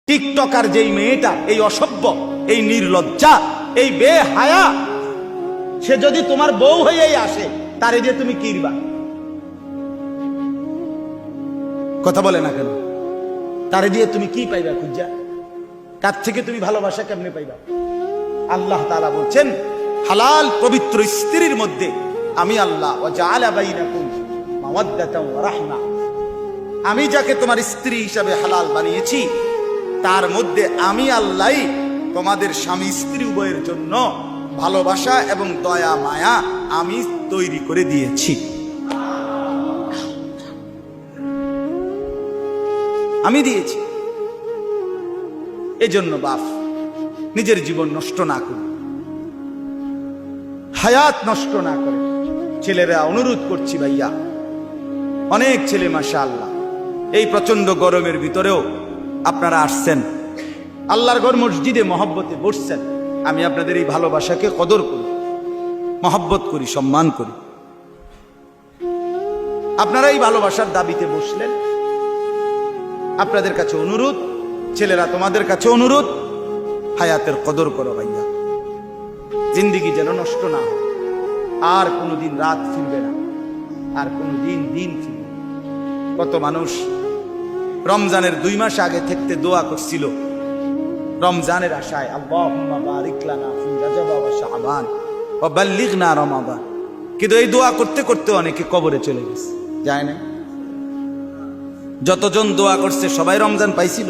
TikToker যেই মেয়েটা, এই অসভ্য, এই নির্লজ্জা, এই বেহায়া, সে যদি তোমার বউ হয়েই আসে, তারে দিয়ে তুমি কিরবা? কথা বলে না কেন? তারে দিয়ে তুমি কি পাইবা খুঁজা? কার থেকে তুমি ভালোবাসা কেমনে পাইবা? আল্লাহ তাআলা বলছেন, হালাল পবিত্র স্ত্রীর মধ্যে আমি আল্লাহ ওয়া জাআলা বাইনাকুম মাওয়াদ্দাতাও ওয়া রাহমা, আমি যাকে তোমার স্ত্রী হিসাবে হালাল বানিয়েছি তার মধ্যে আমি আল্লাহই তোমাদের স্বামী স্ত্রী উভয়ের জন্য ভালোবাসা এবং দয়া মায়া আমি তৈরি করে দিয়েছি। আমি দিয়েছি। এজন্য বাপ নিজের জীবন নষ্ট না করে, হায়াত নষ্ট না করে। ছেলেরা অনুরোধ করছি ভাইয়া, অনেক ছেলে মাশাআল্লাহ এই প্রচন্ড গরমের ভিতরেও আপনারা আসছেন, আল্লাহর ঘর মসজিদে মহব্বতে বসছেন। আমি আপনাদের এই ভালোবাসাকে কদর করি, মহব্বত করি, সম্মান করি। আপনারা এই ভালোবাসার দাবিতে বসলেন। আপনাদের কাছে অনুরোধ, ছেলেরা তোমাদের কাছে অনুরোধ, হায়াতের কদর করো ভাইয়া। জিন্দিগি যেন নষ্ট না হয়। আর কোনোদিন রাত ফিরবে না, আর কোনোদিন দিন ফিরবে। কত মানুষ রমজানের 2 মাস আগে থেকে দোয়া করছিল রমজানের আশায়, আল্লাহুম্মা বারিক লানা ফি রাজব ওয়া শাবান ওয়া বাল্লিগনা রমাদান। কিন্তু এই দোয়া করতে করতে অনেকে কবরে চলে গেছে, যায় না। যতজন দোয়া করছে সবাই রমজান পাইছিল?